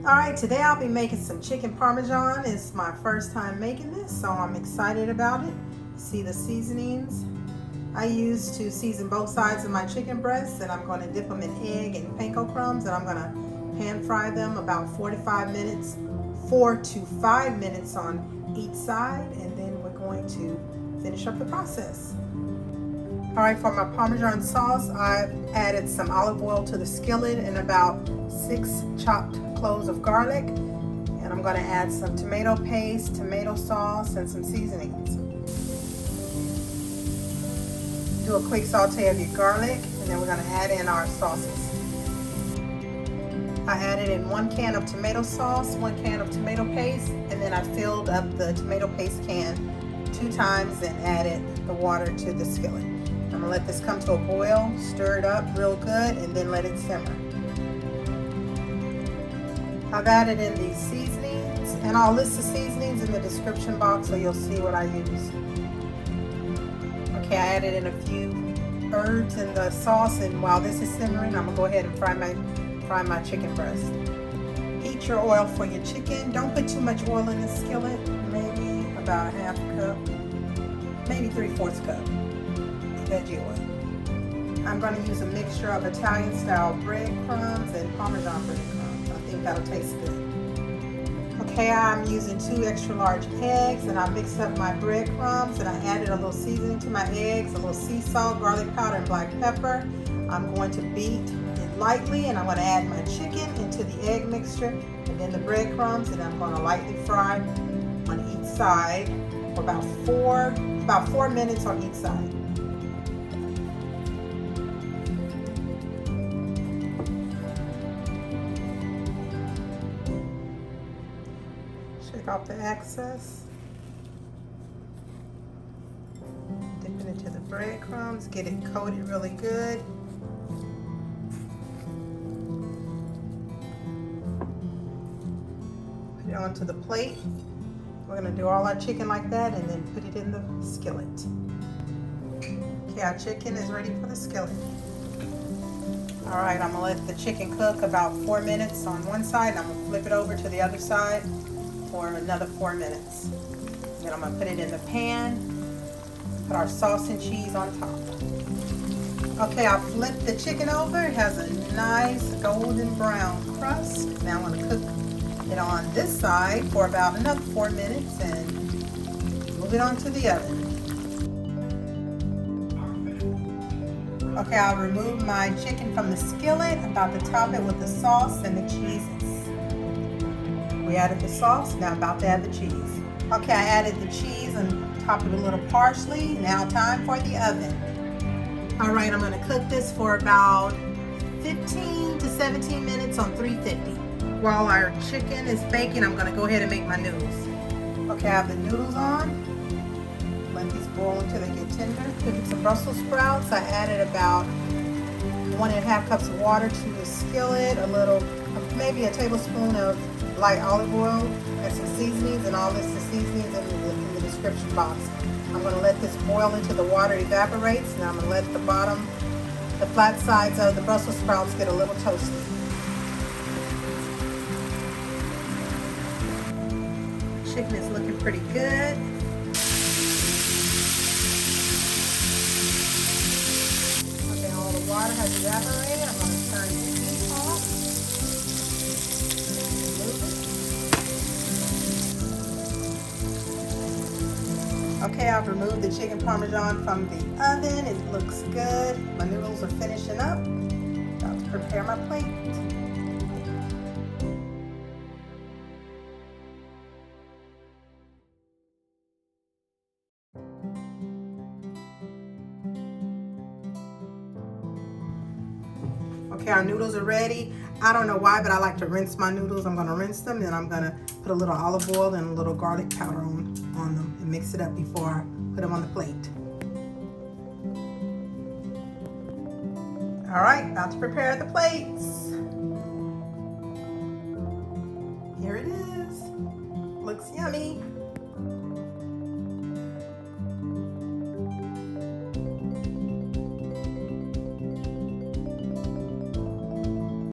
All right, today I'll be making some chicken Parmesan. It's my first time making this, so I'm excited about it. See the seasonings I use to season both sides of my chicken breasts, and I'm going to dip them in egg and panko crumbs, and I'm going to pan fry them about 4 to 5 minutes on each side, and then we're going to finish up the process. All right, for my Parmesan sauce, I've added some olive oil to the skillet and about 6 chopped cloves of garlic. And I'm going to add some tomato paste, tomato sauce, and some seasonings. Do a quick saute of your garlic, and then we're going to add in our sauces. I added in 1 can of tomato sauce, 1 can of tomato paste, and then I filled up the tomato paste can 2 times and added the water to the skillet. I'm going to let this come to a boil, stir it up real good, and then let it simmer. I've added in these seasonings, and I'll list the seasonings in the description box so you'll see what I use. Okay, I added in a few herbs in the sauce, and while this is simmering, I'm going to go ahead and fry my chicken breast. Heat your oil for your chicken. Don't put too much oil in the skillet, maybe about a half cup, maybe 3/4 cup. Veggie oil. I'm going to use a mixture of Italian style breadcrumbs and Parmesan breadcrumbs. I think that'll taste good. Okay, I'm using 2 extra large eggs, and I mixed up my breadcrumbs, and I added a little seasoning to my eggs, a little sea salt, garlic powder, and black pepper. I'm going to beat it lightly, and I'm going to add my chicken into the egg mixture and then the breadcrumbs, and I'm going to lightly fry on each side for about 4 minutes on each side. Shake off the excess. Dip it into the breadcrumbs. Get it coated really good. Put it onto the plate. We're going to do all our chicken like that and then put it in the skillet. Okay, our chicken is ready for the skillet. All right, I'm going to let the chicken cook about 4 minutes on one side, and I'm going to flip it over to the other side for another 4 minutes. Then I'm going to put it in the pan, put our sauce and cheese on top. Okay, I flipped the chicken over. It has a nice golden brown crust. Now I'm going to cook it on this side for about another 4 minutes and move it onto the oven. Okay, I'll remove my chicken from the skillet. I'm about to top it with the sauce and the cheeses. We added the sauce, now I'm about to add the cheese. Okay, I added the cheese and topped it with a little parsley. Now time for the oven. All right, I'm gonna cook this for about 15 to 17 minutes on 350. While our chicken is baking, I'm gonna go ahead and make my noodles. Okay, I have the noodles on. Let these boil until they get tender. Cooking some Brussel sprouts. I added about 1.5 cups of water to the skillet, maybe a tablespoon of light olive oil, and some seasonings, and all this the seasonings in the description box. I'm going to let this boil until the water evaporates. Now I'm going to let the flat sides of the Brussels sprouts get a little toasted. Chicken is looking pretty good. Okay, all the water has evaporated. I'm going to turn the heat off. Okay, I've removed the chicken Parmesan from the oven. It looks good. My noodles are finishing up. About to prepare my plate. Okay, our noodles are ready. I don't know why, but I like to rinse my noodles. I'm going to rinse them, and I'm going to put a little olive oil and a little garlic powder on them and mix it up before I put them on the plate. All right, about to prepare the plates.